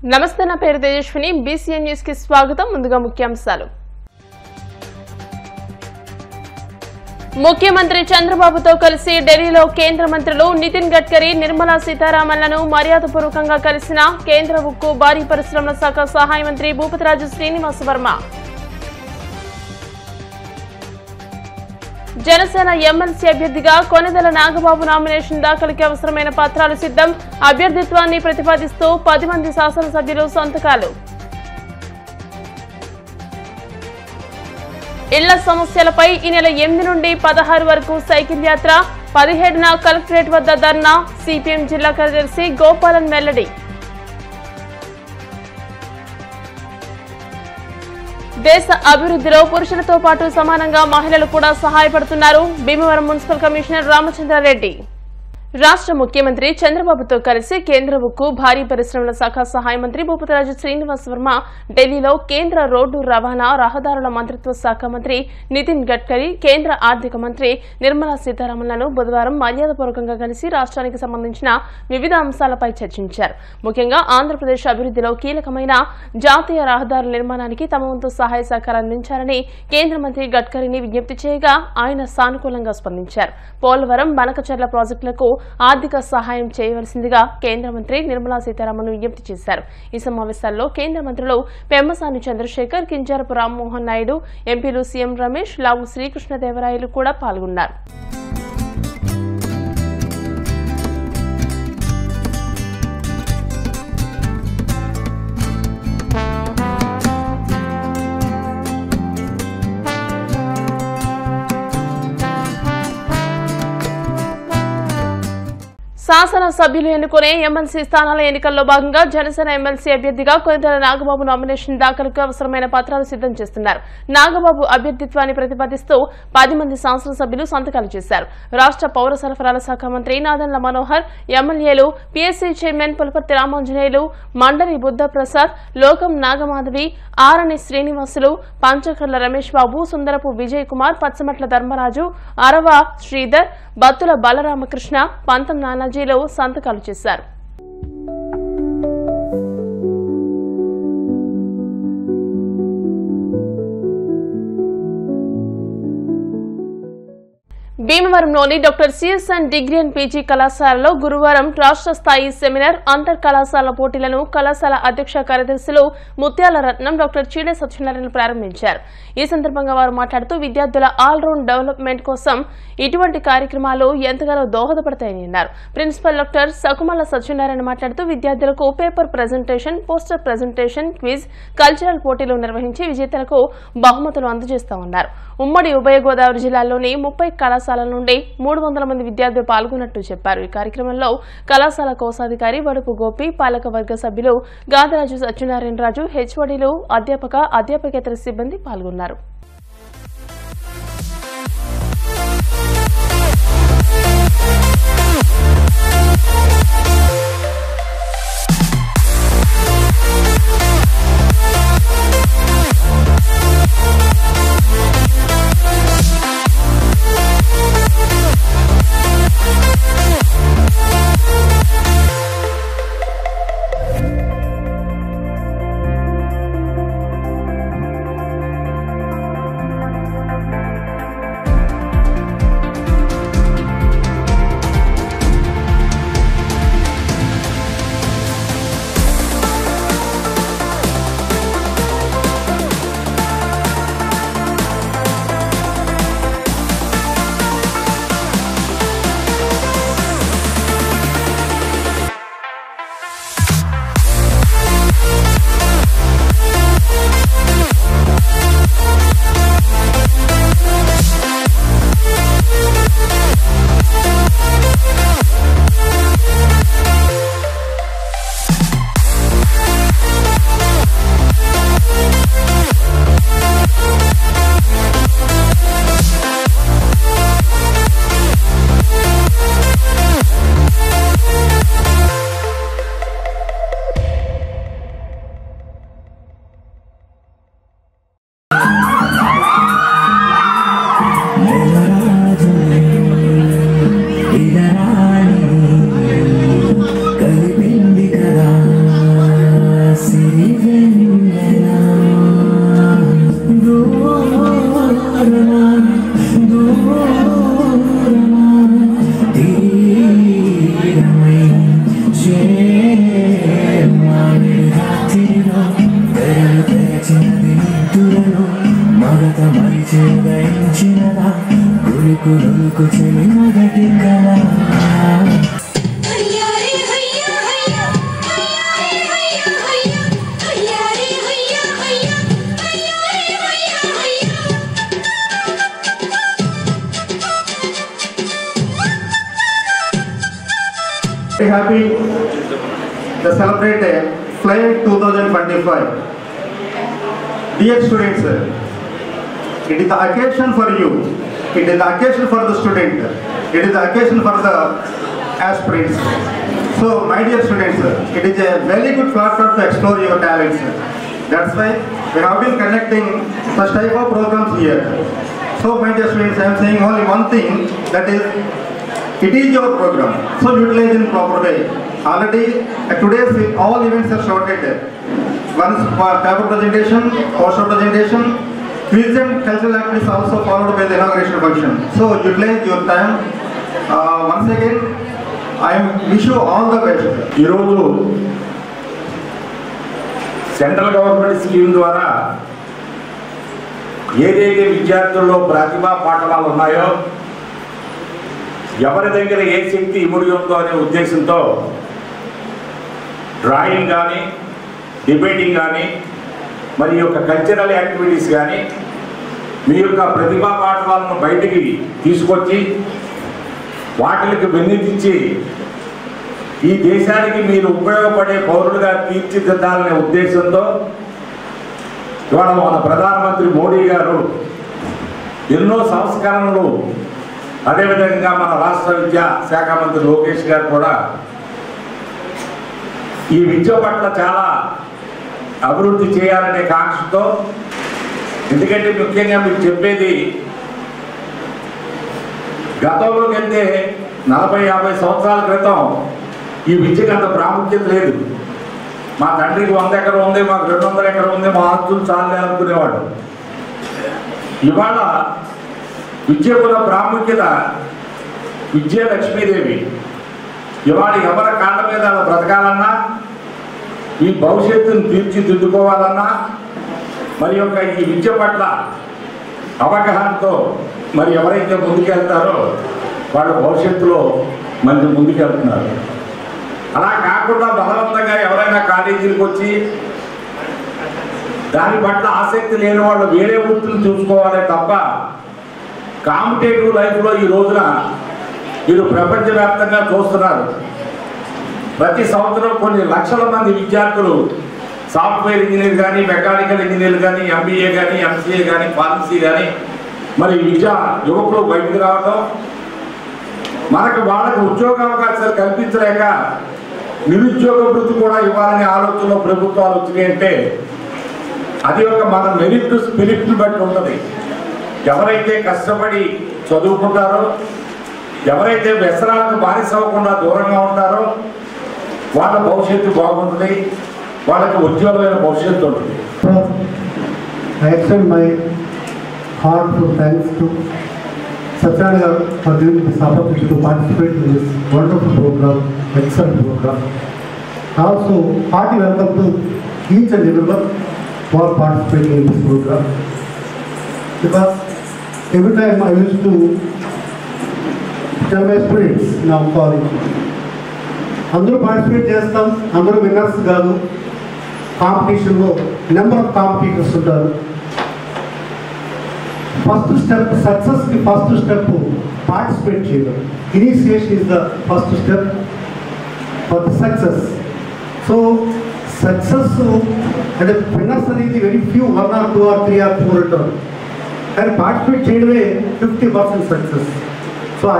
నమస్తే, నా పేరు తేజస్విని. బీసీఎన్ న్యూస్ కి స్వాగతం. ముందుగా ముఖ్యాంశాలు. ముఖ్యమంత్రి చంద్రబాబుతో కలిసి ఢిల్లీలో కేంద్ర మంత్రులు నితిన్ గడ్కరీ, నిర్మలా సీతారామన్లను మర్యాదపూర్వకంగా కలిసిన కేంద్ర ఉక్కు భారీ పరిశ్రమల శాఖ సహాయ మంత్రి భూపతిరాజు శ్రీనివాస వర్మ. జనసేన ఎమ్మెల్సీ అభ్యర్థిగా కొనెదెల నాగబాబు నామినేషన్ దాఖలుకి అవసరమైన పత్రాలు సిద్ధం. అభ్యర్థిత్వాన్ని ప్రతిపాదిస్తూ 10 మంది శాసనసభ్యులు సంతకాలు. ఇళ్ల సమస్యలపై ఈ నెల 8 నుండి 16 వరకు సైకిల్ యాత్ర. 17న కలెక్టరేట్ వద్ద ధర్నా. సిపిఎం జిల్లా కార్యదర్శి గోపాలన్ వెల్లడి. దేశ అభివృద్ధిలో పురుషులతో పాటు సమానంగా మహిళలు కూడా సహాయపడుతున్నారు. Bhimavaram municipal commissioner Ramachandra Reddy. రాష్ట్ర ముఖ్యమంత్రి చంద్రబాబుతో కలిసి కేంద్ర ఉక్కు భారీ పరిశ్రమల శాఖ సహాయ మంత్రి భూపతిరాజు శ్రీనివాస వర్మ ఢిల్లీలో కేంద్ర రోడ్డు రవాణా రహదారుల మంత్రిత్వ శాఖ మంత్రి నితిన్ గడ్కరీ, కేంద్ర ఆర్థిక మంత్రి నిర్మలా సీతారామన్లను బుధవారం మర్యాదపూర్వకంగా కలిసి రాష్ట్రానికి సంబంధించిన వివిధ అంశాలపై చర్చించారు. ముఖ్యంగా ఆంధ్రప్రదేశ్ అభివృద్ధిలో కీలకమైన జాతీయ రహదారుల నిర్మాణానికి తమ వంతు సహాయ సహకారం అందించాలని కేంద్ర మంత్రి గడ్కరీని విజ్ఞప్తి చేయగా ఆయన సానుకూలంగా స్పందించారు. పోలవరం, బనకచెర్ల ప్రాజెక్టులకు ఆర్థిక సహాయం చేయవలసిందిగా కేంద్ర మంత్రి నిర్మలా సీతారామన్ విజ్ఞప్తి చేశారు. ఈ సమావేశాల్లో కేంద్ర మంత్రులు పెమ్మసాని చంద్రశేఖర్, కింజారపు రామ్మోహన్ నాయుడు, ఎంపీలు సీఎం రమేష్, లావు శ్రీకృష్ణదేవరాయలు కూడా పాల్గొన్నారు. శాసనసభ్యులు ఎన్నుకునే ఎమ్మెల్సీ స్థానాల ఎన్నికల్లో భాగంగా జనసేన ఎమ్మెల్సీ అభ్యర్థిగా కొనెదెల నాగబాబు నామినేషన్ దాఖలుకు అవసరమైన పత్రాలు సిద్ధం చేస్తున్నారు. నాగబాబు అభ్యర్థిత్వాన్ని ప్రతిపాదిస్తూ 10 మంది శాసనసభ్యులు సంతకాలు చేశారు. రాష్ట్ర పౌర సరఫరాల శాఖ మంత్రి నాదెండ్ల మనోహర్, ఎమ్మెల్యేలు పీఎస్సీ చైర్మన్ పులపర్తి రామాంజనేయులు, మండలి బుద్ధప్రసాద్, లోకం నాగమాధవి, ఆరణి శ్రీనివాసులు, పంచకర్ల రమేష్ బాబు, సుందరపు విజయ్ కుమార్, పచ్చమట్ల ధర్మరాజు, అరవ శ్రీధర్, బత్తుల బలరామకృష్ణ, పంతం నానాజీలు సంతకాలు చేశారు. భీమవరంలోని doctor CSN degree and PG కళాశాలలో గురువారం రాష్ట్ర స్థాయి సెమినార్ అంతర్ కళాశాల పోటీలను కళాశాల అధ్యక్ష కార్యదర్శులు ముత్యాల రత్నం, డాక్టర్ చీడే సత్యనారాయణ ప్రారంభించారు. ఈ సందర్భంగా వారు మాట్లాడుతూ విద్యార్థుల ఆల్రౌండ్ డెవలప్మెంట్ కోసం ఇటువంటి కార్యక్రమాలు ఎంతగానో దోహదపడతాయని అన్నారు. ప్రిన్సిపల్ డాక్టర్ సకుమల సత్యనారాయణ మాట్లాడుతూ విద్యార్థులకు paper presentation, poster presentation, quiz, cultural పోటీలు నిర్వహించి విజేతలకు బహుమతులు అందజేస్తామన్నారు. ఉమ్మడి ఉభయ గోదావరి జిల్లాల్లోని 30 కళాశాల నుండి 300 మంది విద్యార్థులు పాల్గొన్నట్టు చెప్పారు. ఈ కార్యక్రమంలో కళాశాల కోశాధికారి వడుపు గోపి, పాలక వర్గ సభ్యులు గాదరాజు సత్యనారాయణరాజు, హెచ్ఓడీలు, అధ్యాపక, అధ్యాపకేతర సిబ్బంది పాల్గొన్నారు. happy to celebrate Fly 2025. Dear students, it is the occasion for you. It is the occasion for the student. It is the occasion for the aspirants. So, my dear students, it is a very good platform to explore your talents. That's why we have been conducting such type of programs here. So, my dear students, I am saying only one thing, that is, it is your program. So, utilize in proper way. Already, today's all events are shorted. Once for paper presentation, poster presentation, quiz and cultural activities also followed by the inauguration function. So, utilize your time. Once again, I wish you all the best. Central government scheme ద్వారా ఏదైతే విద్యార్థుల్లో ప్రతిభా పాఠవాలు ఉన్నాయో, ఎవరి దగ్గర ఏ శక్తి ఇముడి ఉందో అనే ఉద్దేశంతో drawing కానీ, డిబేటింగ్ కానీ, మరి యొక్క కల్చరల్ యాక్టివిటీస్ కానీ మీ యొక్క ప్రతిభా పాఠవాలను బయటికి తీసుకొచ్చి వాటికి వెన్నెత్తించి ఈ దేశానికి మీరు ఉపయోగపడే పౌరులుగా తీర్చిదిద్దాలనే ఉద్దేశంతో ఇవాళ మన ప్రధానమంత్రి మోడీ గారు ఎన్నో సంస్కరణలు, అదేవిధంగా మన రాష్ట్ర విద్యా శాఖ మంత్రి లోకేష్ గారు కూడా ఈ విద్య పట్ల చాలా అభివృద్ధి చేయాలనే కాంక్షతో, ఎందుకంటే ముఖ్యంగా మీకు చెప్పేది, గతంలోకి వెళ్తే 40-50 సంవత్సరాల క్రితం ఈ విద్యకు అంత ప్రాముఖ్యత లేదు. మా తండ్రికి 100 ఎకరం ఉంది, మాకు 200 ఎకరం ఉంది, మా ఆస్తులు చాలే అనుకునేవాడు. ఇవాళ విద్యకున్న ప్రాముఖ్యత, విద్య లక్ష్మీదేవి. ఇవాళ ఎవరి కాళ్ళ మీద బ్రతకాలన్నా, ఈ భవిష్యత్తును తీర్చిదిద్దుకోవాలన్నా, మరి యొక్క ఈ విద్య పట్ల అవగాహనతో మరి ఎవరైతే ముందుకెళ్తారో వాళ్ళు భవిష్యత్తులో మంచి ముందుకెళ్తున్నారు. అలా కాకుండా బలవంతంగా ఎవరైనా కాలేజీలకు వచ్చి దాని పట్ల ఆసక్తి లేని వాళ్ళు వేరే వృత్తులు చూసుకోవాలే తప్ప, కాంపిటేటివ్ లైఫ్లో ఈ రోజున మీరు ప్రపంచవ్యాప్తంగా చూస్తున్నారు. ప్రతి సంవత్సరం కొన్ని లక్షల మంది విద్యార్థులు సాఫ్ట్వేర్ ఇంజనీర్ కానీ, మెకానికల్ ఇంజనీర్ కానీ, ఎంబీఏ కానీ, ఎంసీఏ కానీ, ఫార్మసీ కానీ మరి విద్యా యువకులు బయటకు రావడం, మనకు వాళ్ళకు ఉద్యోగ అవకాశాలు కల్పించలేక నిరుద్యోగ వృత్తి కూడా ఇవ్వాలనే ఆలోచనలో ప్రభుత్వాలు వచ్చినాయంటే అది ఒక మన మెరిట్ స్పిరిట్ని బట్టి ఉంటుంది. ఎవరైతే కష్టపడి చదువుకుంటారో, ఎవరైతే వ్యసనాలకు బానిస అవ్వకుండా దూరంగా ఉంటారో వాళ్ళ భవిష్యత్తు బాగుంటుంది, వాళ్ళకి ఉజ్వలమైన భవిష్యత్తు ఉంటుంది. I extend my heartful thanks to Satyana for giving this opportunity to participate in this wonderful program, excellent program. Also, hearty welcome to each and everyone for participating in this program. Because every time I used to tell my students in our college, అందరూ participate చేస్తాం, అందరూ winners కాదు. కాంపిటీషన్లో number of competitors ఉంటారు. First step, సక్సెస్కి first step participate చేయడం. Initiation is the first step for the success. So success అంటే winners అనేది very few, 1 or 2 or 3 or 4 ఉంటారు. కానీ పార్టిసిపేట్ చేయడమే 50% సక్సెస్. సో ఆ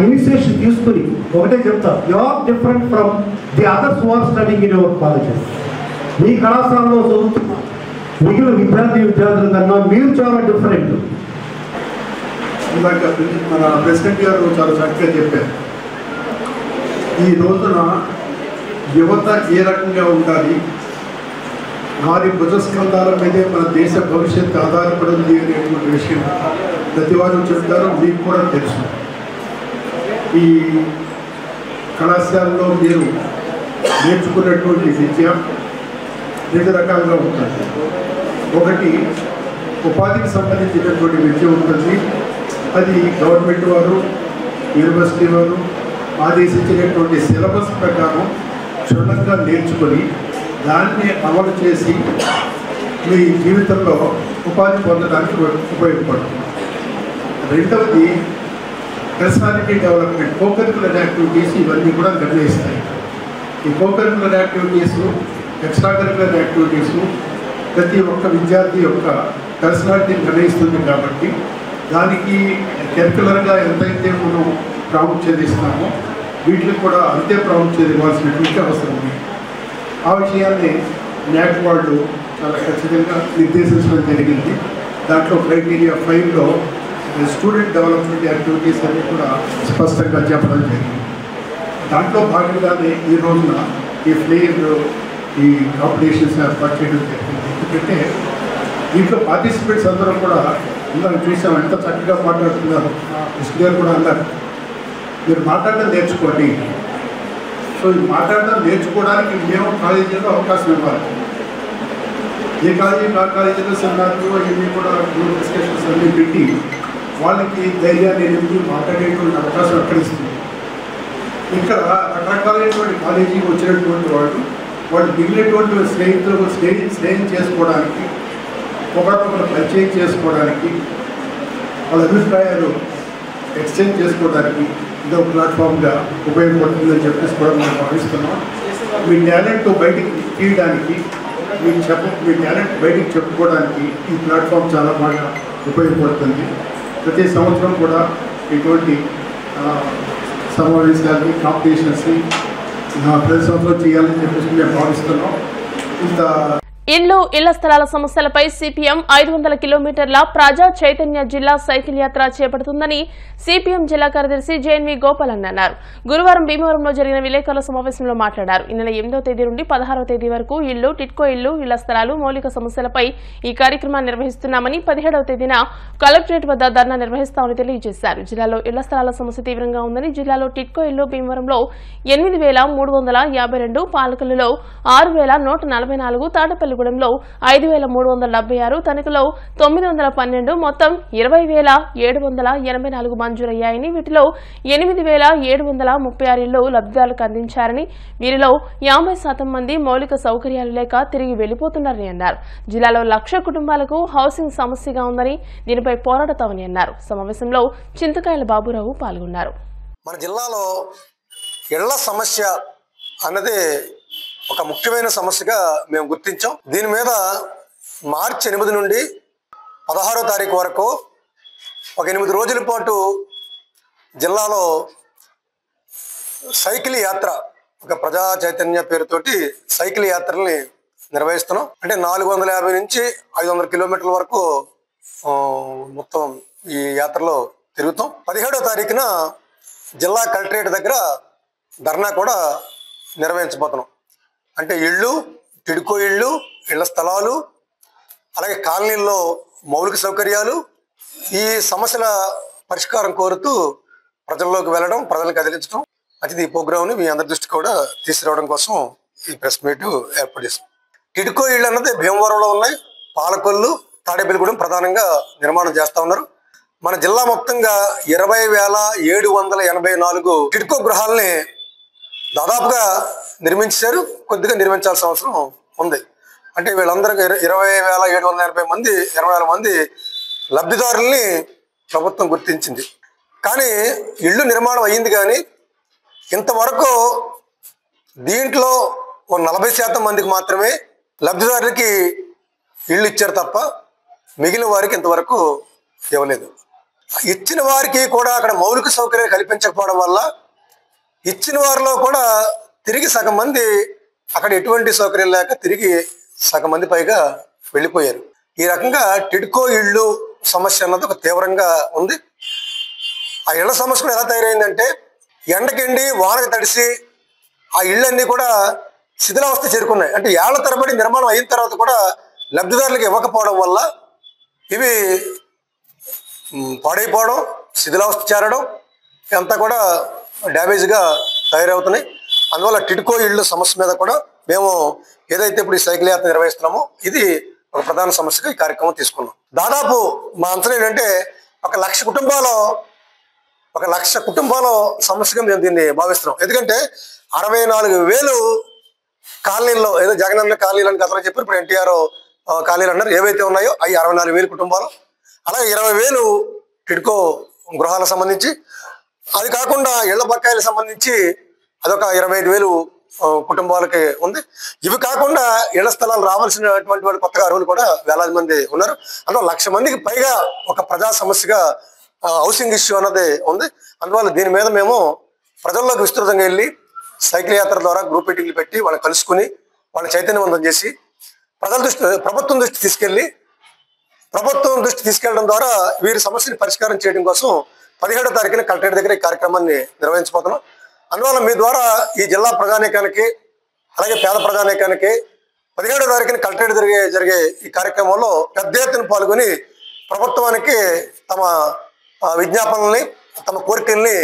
ఇనిషియేషన్ తీసుకుని ఒకటే చెప్తా, you are different from the others who are studying in your colleges. మీ కళాశాలలో చదువుతున్న మిగిలిన విద్యార్థుల కన్నా మీరు చాలా డిఫరెంట్. ఇందాక మన ప్రెసిడెంట్ గారు చాలా చక్కగా చెప్పారు. ఈ రోజున యువత ఏ రకంగా ఉండాలి, వారి భుజస్కంధాల మీదే మన దేశ భవిష్యత్తు ఆధారపడింది అనేటువంటి విషయం ప్రతి వారు చెప్తారు, మీకు కూడా తెలుసు. ఈ కళాశాలలో మీరు నేర్చుకున్నటువంటి విద్య 2 రకాలుగా ఉంటుంది. ఒకటి ఉపాధికి సంబంధించినటువంటి విద్య ఉంటుంది. అది గవర్నమెంట్ వారు, యూనివర్సిటీ వారు ఆదేశించినటువంటి సిలబస్ ప్రకారం క్షుణ్ణంగా నేర్చుకొని దాన్ని అమలు చేసి మీ జీవితంలో ఉపాధి పొందడానికి ఉపయోగపడుతుంది. రెండవది personality development, co curricular activities ఇవన్నీ కూడా నిర్ణయిస్తాయి. ఈ co-curricular activities, extra curricular activities ప్రతి ఒక్క విద్యార్థి యొక్క పర్సనాలిటీని నిర్ణయిస్తుంది కాబట్టి దానికి కరికులర్గా ఎంతైతే మనం ప్రాముఖ్యత ఇస్తున్నామో వీటికి కూడా అంతే ప్రాముఖ్యత ఇవ్వాల్సినటువంటి అవసరం ఉంది. ఆ విషయాన్ని న్యాక్ వాళ్ళు చాలా ఖచ్చితంగా నిర్దేశించడం జరిగింది. దాంట్లో క్రైటీరియా 5లో స్టూడెంట్ డెవలప్మెంట్ యాక్టివిటీస్ అన్నీ కూడా స్పష్టంగా చెప్పడం జరిగింది. దాంట్లో భాగంగానే ఈ రోజున ఈ ఫ్లేయర్ ఈ కాంపిటీషన్స్ ఏర్పాటు చేయడం జరిగింది. ఎందుకంటే దీంట్లో పార్టిసిపేట్స్ అందరూ కూడా అందరం చూసాం, ఎంత చక్కగా మాట్లాడుతున్నారు. కృష్ణ గారు కూడా అన్నారు, మీరు మాట్లాడడం నేర్చుకోండి. సో ఈ మాట్లాడడం నేర్చుకోవడానికి మేము కాలేజీలో అవకాశం ఇవ్వాలి. ఏ కాలేజీలో సెమినార్లు ఇవన్నీ కూడా గ్రూప్ డిస్కషన్స్ అన్నీ పెట్టి వాళ్ళకి ధైర్యాన్ని నింపి మాట్లాడేటువంటి అవకాశం అక్కడ ఇస్తుంది. ఇక్కడ రకరకాలైనటువంటి కాలేజీకి వచ్చినటువంటి వాళ్ళు మిగిలినటువంటి స్నేహితులకు స్నేహం చేసుకోవడానికి, ఒకరికొకరు పరిచయం చేసుకోవడానికి, వాళ్ళ అభిప్రాయాలు ఎక్స్చేంజ్ చేసుకోవడానికి ఇదొక ప్లాట్ఫామ్గా ఉపయోగపడుతుందని చెప్పేసి కూడా మనం భావిస్తున్నాం. మీ టాలెంట్ బయటికి తీయడానికి, మీ టాలెంట్ బయటికి చెప్పుకోవడానికి ఈ ప్లాట్ఫామ్ చాలా బాగా ఉపయోగపడుతుంది. ప్రతి సంవత్సరం కూడా ఇటువంటి సమావేశాలని, కాంపిటీషన్స్ని ప్రతి సంవత్సరం చేయాలని చెప్పేసి మేము భావిస్తున్నాం. ఇంత ఇళ్ల స్థలాల సమస్యలపై సిపిఎం 500 కిలోమీటర్ల ప్రజా చైతన్య జిల్లా సైకిల్ యాత్ర చేపడుతుందని సిపిఎం జిల్లా కార్యదర్శి జేఎన్వి గోపాల్ అన్నారు. గురువారం భీమవరంలో జరిగిన విలేకరుల సమావేశంలో మాట్లాడారు. ఈ నెల 8వ తేదీ నుండి 16వ తేదీ వరకు టిట్కో ఇళ్ల స్థలాలు మౌలిక సమస్యలపై ఈ కార్యక్రమాన్ని నిర్వహిస్తున్నామని, 17వ తేదీన కలెక్టరేట్ వద్ద ధర్నా నిర్వహిస్తామని తెలియజేశారు. జిల్లాలో ఇళ్ల స్థలాల సమస్య తీవ్రంగా ఉందని, జిల్లాలో టిట్కో ఇళ్లు భీమవరంలో 8,352, పాలకులలో 6,144, తాడపల్లిగూడెంలో 5,376, తణుకులో 912, మొత్తం 20,784 మంజూరయ్యాయని, వీటిలో 8,736 ఇళ్లు లబ్ధిదారులకు అందించారని, వీరిలో 50% మంది మౌలిక సౌకర్యాలు లేక తిరిగి వెళ్లిపోతున్నారని అన్నారు. జిల్లాలో 1,00,000 కుటుంబాలకు హౌసింగ్ సమస్యగా ఉందని, దీనిపై పోరాడతామని అన్నారు. సమావేశంలో చింతకాయల బాబురావు పాల్గొన్నారు. మన జిల్లాలో ఇళ్ల సమస్య అన్నది ఒక ముఖ్యమైన సమస్యగా మేము గుర్తించాం. దీని మీద మార్చి 8 నుండి 16వ తారీఖు వరకు ఒక 8 రోజుల పాటు జిల్లాలో సైకిల్ యాత్ర, ఒక ప్రజా చైతన్య పేరుతోటి సైకిల్ యాత్రల్ని నిర్వహిస్తున్నాం. అంటే 450 నుంచి 500 కిలోమీటర్ల వరకు మొత్తం ఈ యాత్రలో తిరుగుతాం. 17వ తారీఖున జిల్లా కలెక్టరేట్ దగ్గర ధర్నా కూడా నిర్వహించబోతున్నాం. అంటే టిడ్కో ఇళ్ల స్థలాలు, అలాగే కాలనీల్లో మౌలిక సౌకర్యాలు, ఈ సమస్యల పరిష్కారం కోరుతూ ప్రజల్లోకి వెళ్ళడం, ప్రజలను కదిలించడం అది ఈ ప్రోగ్రామ్ని మీ అందరి దృష్టి కూడా తీసుకురావడం కోసం ఈ ప్రెస్ మీట్ ఏర్పాటు చేస్తాం. టిడ్కో ఇళ్ళు అన్నది భీమవరంలో ఉన్నాయి. పాలకొల్లు, తాడేపల్లిగూడెం ప్రధానంగా నిర్మాణం చేస్తూ ఉన్నారు. మన జిల్లా మొత్తంగా 20,784 టిడ్కో గృహాలని దాదాపుగా నిర్మించారు. కొద్దిగా నిర్మించాల్సిన అవసరం ఉంది. అంటే వీళ్ళందరికీ 20,780 మంది, 20,000 మంది లబ్ధిదారుల్ని ప్రభుత్వం గుర్తించింది. కానీ ఇళ్ళు నిర్మాణం అయ్యింది. కానీ ఇంతవరకు దీంట్లో 40% మందికి మాత్రమే లబ్ధిదారులకి ఇళ్ళు ఇచ్చారు తప్ప మిగిలిన వారికి ఇంతవరకు ఇవ్వలేదు. ఇచ్చిన వారికి కూడా అక్కడ మౌలిక సౌకర్యాలు కల్పించకపోవడం వల్ల ఇచ్చిన వారిలో కూడా తిరిగి సగం మంది అక్కడ ఎటువంటి సౌకర్యం లేక తిరిగి సగం మంది పైగా వెళ్ళిపోయారు. ఈ రకంగా టిడ్కో ఇళ్ళు సమస్య అన్నది ఒక తీవ్రంగా ఉంది. ఆ ఇళ్ల సమస్య కూడా ఎలా తయారైందంటే, ఎండకెండి వానకు తడిసి ఆ ఇళ్ళన్నీ కూడా శిథిలావస్థ చేరుకున్నాయి. అంటే ఏళ్ల తరబడి నిర్మాణం అయిన తర్వాత కూడా లబ్ధిదారులకు ఇవ్వకపోవడం వల్ల ఇవి పాడైపోవడం, శిథిలావస్థ చేరడం అంతా కూడా డ్యామేజ్గా తయారవుతున్నాయి. అందువల్ల టిడ్కో ఇళ్ళు సమస్య మీద కూడా మేము ఏదైతే ఇప్పుడు ఈ సైకిల్ యాత్ర నిర్వహిస్తున్నామో ఇది ఒక ప్రధాన సమస్యగా ఈ కార్యక్రమం తీసుకున్నాం. దాదాపు మా అంచనా ఏంటంటే 1,00,000 కుటుంబాల సమస్యగా మేము దీన్ని భావిస్తున్నాం. ఎందుకంటే 64,000 కాలనీల్లో, ఏదో జగనన్న కాలనీలు అని గతంలో చెప్పారు, ఇప్పుడు ఎన్టీఆర్ కాలనీలు అన్నారు, ఏవైతే ఉన్నాయో అవి 64,000 కుటుంబాలు. అలాగే 20,000 టిడ్కో గృహాలకు సంబంధించి, అది కాకుండా ఇళ్ల బకాయిలకు సంబంధించి అదొక 25,000 కుటుంబాలకి ఉంది. ఇవి కాకుండా ఇళ్ల స్థలాలు రావాల్సినటువంటి వాళ్ళు కొత్తగా అర్హులు కూడా వేలాది మంది ఉన్నారు. అందులో 1,00,000 మందికి పైగా ఒక ప్రజా సమస్యగా హౌసింగ్ ఇష్యూ అన్నది ఉంది. అందువల్ల దీని మీద మేము ప్రజల్లోకి విస్తృతంగా వెళ్ళి సైకిల్ యాత్ర ద్వారా గ్రూప్ మీటింగ్లు పెట్టి వాళ్ళని కలుసుకుని వాళ్ళని చైతన్యవంతం చేసి ప్రభుత్వం దృష్టి తీసుకెళ్లడం ద్వారా వీరి సమస్యని పరిష్కారం చేయడం కోసం 17వ తారీఖున కలెక్టరేట్ దగ్గర ఈ కార్యక్రమాన్ని నిర్వహించబోతున్నాం. అందువల్ల మీ ద్వారా ఈ జిల్లా ప్రజానీకానికి అలాగే పేద ప్రజానీకానికి 17వ తారీఖున కలెక్టరేట్ జరిగే ఈ కార్యక్రమంలో పెద్ద ఎత్తున పాల్గొని ప్రభుత్వానికి తమ విజ్ఞాపనల్ని తమ కోరికల్ని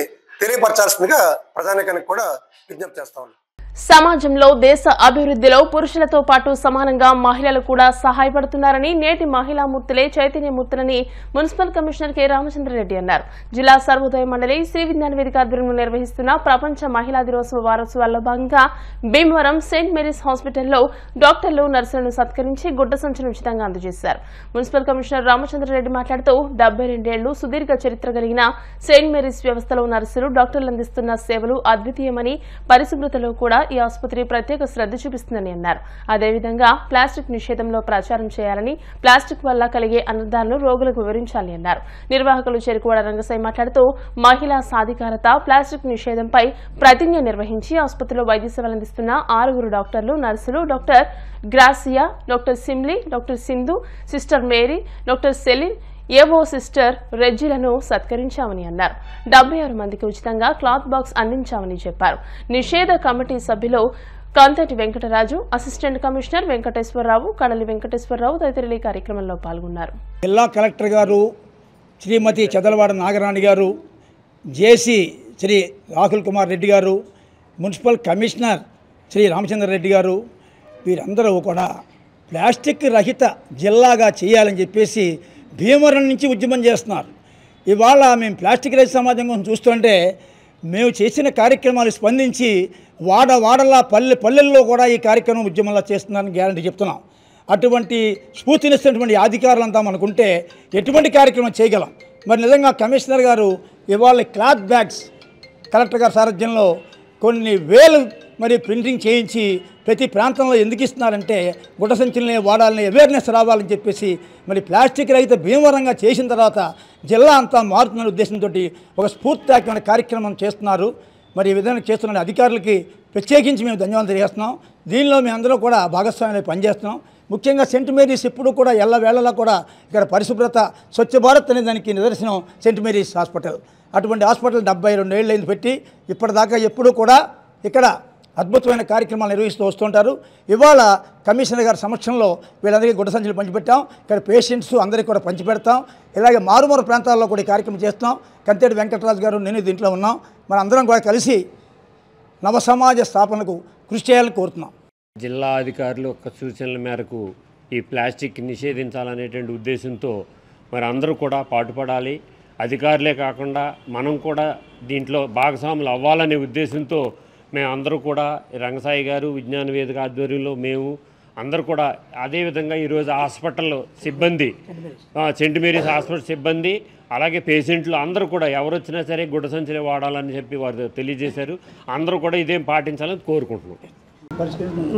తెలియపరచాల్సిందిగా ప్రజానీకానికి కూడా విజ్ఞప్తి చేస్తా ఉన్నాం. సమాజంలో దేశ అభివృద్ధిలో పురుషులతో పాటు సమానంగా మహిళలు కూడా సహాయపడుతున్నారని నేటి మహిళామూర్తులే చైతన్యమూర్తులని మున్సిపల్ కమిషనర్ కె రామచంద్రారెడ్డి అన్నారు. జిల్లా సర్వోదయ మండలి శ్రీ విజ్ఞాన వేదిక ఆధ్వర్యంలో నిర్వహిస్తున్న ప్రపంచ మహిళా దినోత్సవ వారోత్సవాల్లో భాగంగా భీమవరం సెయింట్ మేరీస్ హాస్పిటల్లో డాక్టర్లు నర్సులను సత్కరించి గుడ్డ సంచులను ఉచితంగా అందజేశారు. మున్సిపల్ కమిషనర్ రామచంద్రారెడ్డి మాట్లాడుతూ 72 ఏళ్లు సుదీర్ఘ చరిత్ర కలిగిన సెయింట్ మేరీస్ వ్యవస్థలో నర్సులు డాక్టర్లు అందిస్తున్న సేవలు అద్వితీయమని పరిశుభ్రతలో కూడా ఈ ఆసుపత్రి ప్రత్యేక శ్రద్ధ చూపిస్తుందని అన్నారు. అదేవిధంగా ప్లాస్టిక్ నిషేధంలో ప్రచారం చేయాలని, ప్లాస్టిక్ వల్ల కలిగే అనర్థాలను రోగులకు వివరించాలని అన్నారు. నిర్వాహకులు చెరుకువాడ రంగసాయి మాట్లాడుతూ మహిళా సాధికారత, ప్లాస్టిక్ నిషేధంపై ప్రతిజ్ఞ నిర్వహించి ఆసుపత్రిలో వైద్య సేవలు అందిస్తున్న 6 డాక్టర్లు, నర్సులు, doctor Gracia, doctor Simli, doctor Sindhu, sister Mary, doctor Celine, ఏవో సిస్టర్ రెజ్జిలను సత్కరించామని అన్నారు. 76 మందికి ఉచితంగా క్లాత్ బాక్స్ అందించామని చెప్పారు. నిషేధ కమిటీ సభ్యులు కంతటి వెంకటరాజు, అసిస్టెంట్ కమిషనర్ వెంకటేశ్వరరావు, కడలి వెంకటేశ్వరరావు తదితరులు ఈ కార్యక్రమంలో పాల్గొన్నారు. జిల్లా కలెక్టర్ గారు శ్రీమతి చదలవాడ నాగరాణి గారు, జేసీ శ్రీ రాహుల్ కుమార్ రెడ్డి గారు, మున్సిపల్ కమిషనర్ శ్రీ రామచంద్రారెడ్డి గారు, వీరందరూ కూడా ప్లాస్టిక్ రహిత జిల్లాగా చేయాలని చెప్పేసి భీమవరం నుంచి ఉద్యమం చేస్తున్నారు. ఇవాళ మేము ప్లాస్టిక్ రహిత సమాజం కోసం చూస్తుంటే మేము చేసిన కార్యక్రమాలు స్పందించి వాడవాడలా పల్లెల్లో కూడా ఈ కార్యక్రమం ఉద్యమంలో చేస్తున్నారని గ్యారంటీ చెప్తున్నాం. అటువంటి స్ఫూర్తినిస్తున్నటువంటి అధికారులంతా మనకుంటే ఎటువంటి కార్యక్రమం చేయగలం. మరి నిజంగా కమిషనర్ గారు ఇవాళ క్లాత్ బ్యాగ్స్ కలెక్టర్ గారి సారథ్యంలో కొన్ని వేలు మరి ప్రింటింగ్ చేయించి ప్రతి ప్రాంతంలో ఎందుకు ఇస్తున్నారంటే గుడ్డ సంచులనే వాడాలని అవేర్నెస్ రావాలని చెప్పేసి మరి ప్లాస్టిక్ రహిత భీమవరంగా చేసిన తర్వాత జిల్లా అంతా మారుతున్న ఉద్దేశంతో ఒక స్ఫూర్తిదాయకమైన కార్యక్రమం చేస్తున్నారు. మరి ఈ విధంగా చేస్తున్న అధికారులకి ప్రత్యేకించి మేము ధన్యవాదాలు తెలియజేస్తున్నాం. దీనిలో మేమందరూ కూడా భాగస్వామ్యం పనిచేస్తున్నాం. ముఖ్యంగా సెయింట్ మేరీస్ ఎప్పుడు కూడా ఎల్లవేళలా కూడా ఇక్కడ పరిశుభ్రత, స్వచ్ఛ భారత్ అనే దానికి నిదర్శనం సెయింట్ మేరీస్ హాస్పిటల్. అటువంటి హాస్పిటల్ 72 ఏళ్ళైంది పెట్టి ఇప్పటిదాకా ఎప్పుడూ కూడా ఇక్కడ అద్భుతమైన కార్యక్రమాలు నిర్వహిస్తూ వస్తుంటారు. ఇవాళ కమిషనర్ గారి సమక్షంలో వీళ్ళందరికీ గుడ్డ సంచులు పంచిపెట్టాం. ఇక్కడ పేషెంట్స్ అందరికీ కూడా పంచిపెడతాం. ఇలాగే మారుమూల ప్రాంతాల్లో కూడా ఈ కార్యక్రమం చేస్తాం. కంతేటి వెంకటరాజు గారు, నేను దీంట్లో ఉన్నాం. మన అందరం కూడా కలిసి నవ సమాజ స్థాపనకు కృషి చేయాలని కోరుతున్నాం. జిల్లా అధికారులు యొక్క సూచనల మేరకు ఈ ప్లాస్టిక్ నిషేధించాలనేటువంటి ఉద్దేశంతో మరి అందరూ కూడా పాటుపడాలి. అధికారులే కాకుండా మనం కూడా దీంట్లో భాగస్వాములు అవ్వాలనే ఉద్దేశంతో మేము అందరూ కూడా రంగసాయి గారు విజ్ఞాన వేదిక ఆధ్వర్యంలో మేము అందరూ కూడా అదేవిధంగా ఈరోజు హాస్పిటల్ సిబ్బంది, సెయింట్ మేరీస్ హాస్పిటల్ సిబ్బంది, అలాగే పేషెంట్లు అందరూ కూడా ఎవరు వచ్చినా సరే గుడ్డ సంచులే వాడాలని చెప్పి వారు తెలియజేశారు. అందరూ కూడా ఇదేం పాటించాలని కోరుకుంటున్నాం.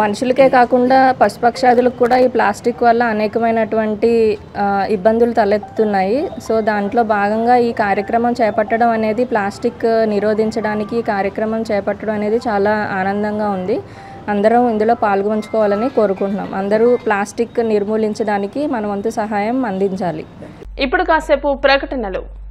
మనుషులకే కాకుండా పశుపక్షాదులకు కూడా ఈ ప్లాస్టిక్ వల్ల అనేకమైనటువంటి ఇబ్బందులు తలెత్తుతున్నాయి. సో దాంట్లో భాగంగా ఈ కార్యక్రమం చేపట్టడం అనేది, ప్లాస్టిక్ నిరోధించడానికి ఈ కార్యక్రమం చేపట్టడం అనేది చాలా ఆనందంగా ఉంది. అందరం ఇందులో పాల్గొంచుకోవాలని కోరుకుంటున్నాం. అందరూ ప్లాస్టిక్ నిర్మూలించడానికి మన వంతు సహాయం అందించాలి. ఇప్పుడు కాసేపు ప్రకటనలు.